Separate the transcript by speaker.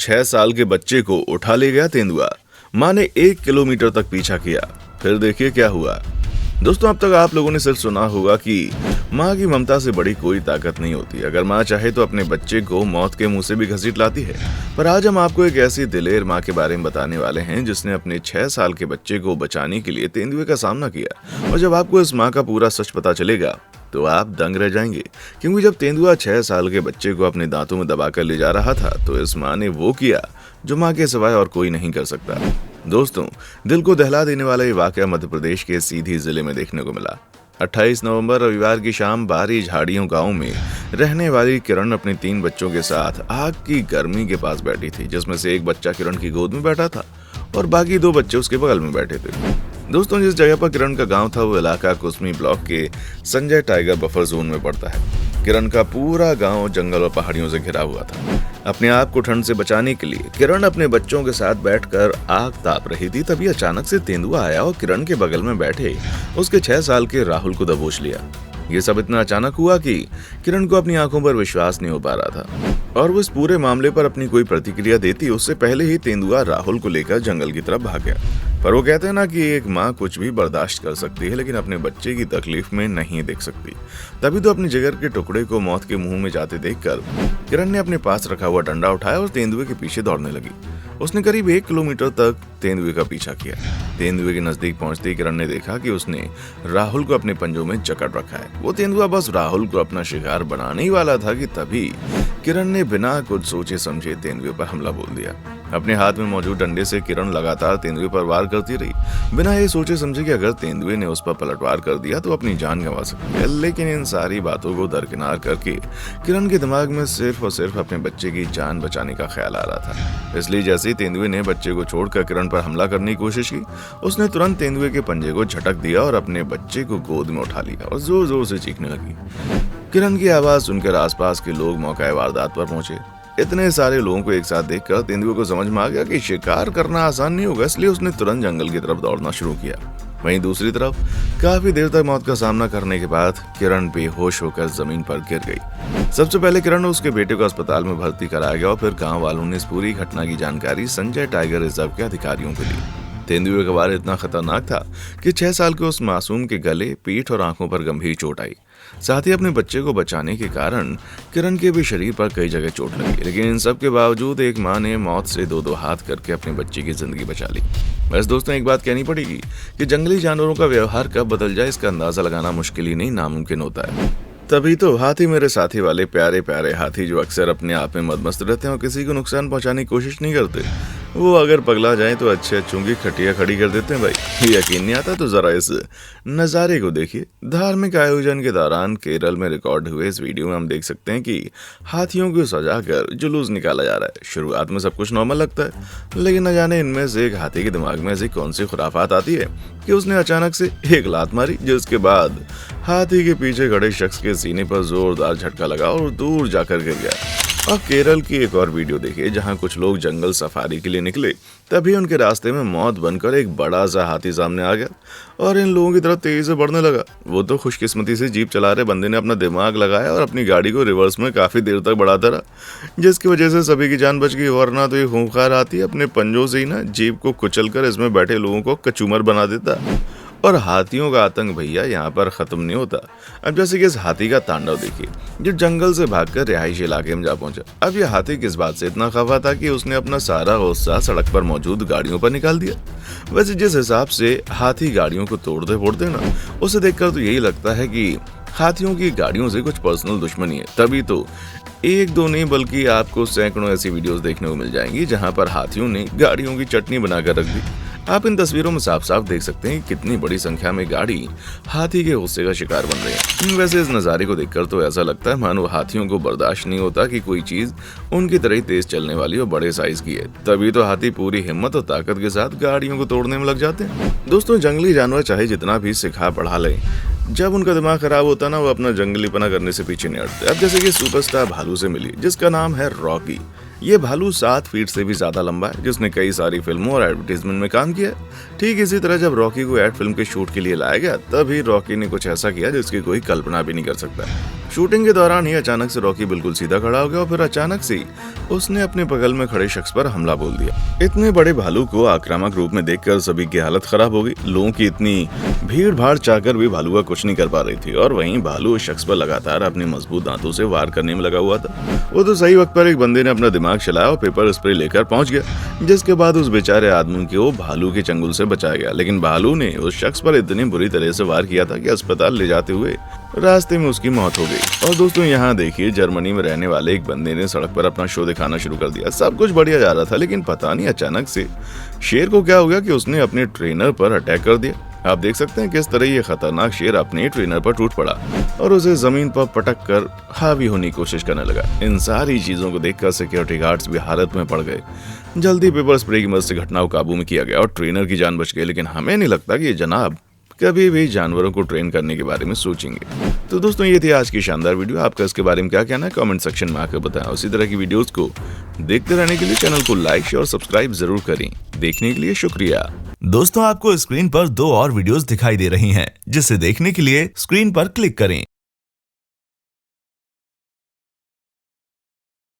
Speaker 1: 6 साल के बच्चे को उठा ले गया तेंदुआ। माँ ने 1 किलोमीटर तक पीछा किया, फिर देखिए क्या हुआ। दोस्तों, अब तक आप लोगों ने सिर्फ सुना होगा कि माँ की ममता से बड़ी कोई ताकत नहीं होती। अगर माँ चाहे तो अपने बच्चे को मौत के मुंह से भी घसीट लाती है। पर आज हम आपको एक ऐसी दिलेर माँ के बारे में बताने वाले हैं जिसने अपने 6 साल के बच्चे को बचाने के लिए तेंदुए का सामना किया। और जब आपको इस माँ का पूरा सच पता चलेगा तो आप दंग रह जाएंगे, क्योंकि जब तेंदुआ 6 साल के बच्चे को अपने दांतों में दबाकर ले जा रहा था तो इस माँ ने वो किया जो माँ के सिवाय और कोई नहीं कर सकता। दोस्तों, दिल को दहला देने वाला ये वाकया मध्य प्रदेश के सीधी जिले में देखने को मिला। 28 नवंबर रविवार की शाम बारी झाड़ियों गांव में रहने वाली किरण अपने 3 बच्चों के साथ आग की गर्मी के पास बैठी थी, जिसमें से एक बच्चा किरण की गोद में बैठा था और बाकी 2 बच्चे उसके बगल में बैठे थे। दोस्तों, जिस जगह पर किरण का गांव था वो इलाका कुसमी ब्लॉक के संजय टाइगर बफर जोन में पड़ता है। किरण का पूरा गांव जंगल और पहाड़ियों से घिरा हुआ था। अपने आप को ठंड से बचाने के लिए किरण अपने बच्चों के साथ बैठकर आग ताप रही थी। तभी अचानक से तेंदुआ आया और किरण के बगल में बैठे उसके 6 साल के राहुल को दबोच लिया। ये सब इतना अचानक हुआ कि किरण को अपनी आंखों पर विश्वास नहीं हो पा रहा था और वो इस पूरे मामले पर अपनी कोई प्रतिक्रिया देती उससे पहले ही तेंदुआ राहुल को लेकर जंगल की तरफ भाग गया। पर वो कहते हैं ना कि एक माँ कुछ भी बर्दाश्त कर सकती है लेकिन अपने बच्चे की तकलीफ में नहीं देख सकती। तभी तो अपने जिगर के टुकड़े को मौत के मुंह में जाते देखकर किरण ने अपने पास रखा हुआ डंडा उठाया और तेंदुए के पीछे दौड़ने लगी। उसने करीब 1 किलोमीटर तक तेंदुए का पीछा किया। तेंदुए के नजदीक पहुंचते ही किरण ने देखा कि उसने राहुल को अपने पंजों में जकड़ रखा है। वो तेंदुआ बस राहुल को अपना शिकार बनाने ही वाला था कि तभी किरण ने बिना कुछ सोचे समझे तेंदुए पर हमला बोल दिया। अपने हाथ में मौजूद डंडे से किरण लगातार तेंदुए पर वार करती रही, बिना ये सोचे समझे कि अगर तेंदुए ने उस पर पलटवार कर दिया तो अपनी जान गंवा सकती है। लेकिन इन सारी बातों को दरकिनार करके किरण के दिमाग में सिर्फ और सिर्फ अपने बच्चे की जान बचाने का ख्याल आ रहा था। इसलिए जैसे ही तेंदुए ने बच्चे को छोड़कर किरण पर हमला करने की कोशिश की, उसने तुरंत तेंदुए के पंजे को झटक दिया और अपने बच्चे को गोद में उठा लिया और जोर जोर से चीखने लगी। किरण की आवाज सुनकर आसपास के लोग मौके वारदात पर पहुंचे। इतने सारे लोगों को एक साथ देखकर तेंदुए को समझ में आ गया कि शिकार करना आसान नहीं होगा, इसलिए उसने तुरंत जंगल की तरफ दौड़ना शुरू किया। वहीं दूसरी तरफ काफी देर तक मौत का सामना करने के बाद किरण बेहोश होकर जमीन पर गिर गई। सबसे पहले किरण और उसके बेटे को अस्पताल में भर्ती कराया गया और फिर गांव वालों ने इस पूरी घटना की जानकारी संजय टाइगर रिजर्व के अधिकारियों को दी। तेंदुए का वार इतना खतरनाक था कि 6 साल के उस मासूम के गले, पीठ और आंखों पर गंभीर चोट आई। साथ ही अपने बच्चे को बचाने के कारण किरण के भी शरीर पर कई जगह चोट लगी, लेकिन इन सब के बावजूद एक माँ ने मौत से 2-2 हाथ करके अपने बच्चे की जिंदगी बचा ली। बस दोस्तों, एक बात कहनी पड़ेगी कि जंगली जानवरों का व्यवहार कब बदल जाए इसका अंदाजा लगाना मुश्किल ही नहीं, नामुमकिन होता है। तभी तो हाथी मेरे साथी वाले प्यारे प्यारे हाथी जो अक्सर अपने आप में मदमस्त रहते हैं और किसी को नुकसान पहुंचाने की कोशिश नहीं करते, वो अगर पगला जाए तो अच्छे अच्छों की खटिया खड़ी कर देते हैं। भाई, यकीन नहीं आता तो जरा इस नज़ारे को देखिए। धार्मिक आयोजन के दौरान केरल में रिकॉर्ड हुए इस वीडियो में हम देख सकते हैं कि हाथियों को सजाकर जुलूस निकाला जा रहा है। शुरुआत में सब कुछ नॉर्मल लगता है, लेकिन न जाने इनमें से एक हाथी के दिमाग में ऐसी कौन सी खुराफात आती है कि उसने अचानक से एक लात मारी, जिसके बाद हाथी के पीछे खड़े शख्स के सीने पर जोरदार झटका लगा और दूर जाकर गिर गया। और केरल की एक और वीडियो देखिए जहां कुछ लोग जंगल सफारी के लिए निकले, तभी उनके रास्ते में मौत बनकर एक बड़ा सा हाथी सामने आ गया और इन लोगों की तरफ तेजी से बढ़ने लगा। वो तो खुशकिस्मती से जीप चला रहे बंदे ने अपना दिमाग लगाया और अपनी गाड़ी को रिवर्स में काफी देर तक बढ़ाता रहा, जिसकी वजह से सभी की जान बच गई। वरना तो ये खूंखार हाथी अपने पंजों से ही ना जीप को कुचलकर इसमें बैठे लोगों को कचूमर बना देता। और हाथियों का आतंक भैया यहाँ पर खत्म नहीं होता। अब जैसे कि इस हाथी का तांडव देखिए, जो जंगल से भागकर रिहायशी इलाके में जा पहुंचा। अब यह हाथी किस बात से इतना खफा था कि उसने अपना सारा गुस्सा सड़क पर मौजूद गाड़ियों पर निकाल दिया। वैसे जिस हिसाब से हाथी गाड़ियों को तोड़ते फोड़ते ना, उसे देखकर तो यही लगता है कि हाथियों की गाड़ियों से कुछ पर्सनल दुश्मनी है। तभी तो 1-2 नहीं बल्कि आपको सैकड़ों ऐसी वीडियोस देखने को मिल जाएंगी जहां पर हाथियों ने गाड़ियों की चटनी बनाकर रख दी। आप इन तस्वीरों में साफ साफ देख सकते हैं कि कितनी बड़ी संख्या में गाड़ी हाथी के गुस्से का शिकार बन रही है। वैसे इस नज़ारे को देखकर तो ऐसा लगता है मानो हाथियों को बर्दाश्त नहीं होता कि कोई चीज उनकी तरह तेज चलने वाली और बड़े साइज की है। तभी तो हाथी पूरी हिम्मत और ताकत के साथ गाड़ियों को तोड़ने में लग जाते हैं। दोस्तों, जंगली जानवर चाहे जितना भी सिखा पढ़ा ले, जब उनका दिमाग खराब होता ना, वो अपना जंगलीपना करने से पीछे नहीं हटते। अब जैसे कि सुपरस्टार भालू से मिली, जिसका नाम है रॉकी। ये भालू 7 फीट से भी ज्यादा लंबा है, जिसने कई सारी फिल्मों और एडवर्टीजमेंट में काम किया है। ठीक इसी तरह जब रॉकी को एड फिल्म के शूट के लिए लाया गया, तभी रॉकी ने कुछ ऐसा किया जिसकी कोई कल्पना भी नहीं कर सकता। शूटिंग के दौरान ही अचानक से रॉकी बिल्कुल सीधा खड़ा हो गया और फिर अचानक से उसने अपने बगल में खड़े शख्स पर हमला बोल दिया। इतने बड़े भालू को आक्रामक रूप में देखकर सभी की हालत खराब हो गई। लोगों की इतनी भीड़ भाड़ चाहकर भी भालू का कुछ नहीं कर पा रही थी और वहीं भालू उस शख्स पर लगातार अपने मजबूत दांतों से वार करने में लगा हुआ था। वो तो सही वक्त पर एक बंदे ने अपना दिमाग चलाया और पेपर स्प्रे लेकर पहुंच गया, जिसके बाद उस बेचारे आदमी को भालू के चंगुल से बचाया गया। लेकिन भालू ने उस शख्स पर इतनी बुरी तरह से वार किया था कि अस्पताल ले जाते हुए रास्ते में उसकी मौत हो गई। और दोस्तों यहाँ देखिए, जर्मनी में रहने वाले एक बंदे ने सड़क पर अपना शो दिखाना शुरू कर दिया। सब कुछ बढ़िया जा रहा था, लेकिन पता नहीं अचानक से शेर को क्या हो गया कि उसने अपने ट्रेनर पर अटैक कर दिया। आप देख सकते हैं किस तरह ये खतरनाक शेर अपने ट्रेनर पर टूट पड़ा और उसे जमीन पर पटक कर हावी होने की कोशिश करने लगा। इन सारी चीजों को देखकर सिक्योरिटी गार्ड्स भी हालत में पड़ गए। जल्दी पेपर स्प्रे की मदद से घटना को काबू में किया गया और ट्रेनर की जान बच गई। लेकिन हमें नहीं लगता कि ये जनाब कभी भी जानवरों को ट्रेन करने के बारे में सोचेंगे। तो दोस्तों, ये थी आज की शानदार वीडियो। आपका इसके बारे में क्या कहना है कमेंट सेक्शन में आकर बताएं। उसी तरह की वीडियोस को देखते रहने के लिए चैनल को लाइक शेयर और सब्सक्राइब जरूर करें। देखने के लिए शुक्रिया।
Speaker 2: दोस्तों, आपको स्क्रीन पर 2 और वीडियोस दिखाई दे रही हैं, जिसे देखने के लिए स्क्रीन पर क्लिक करें।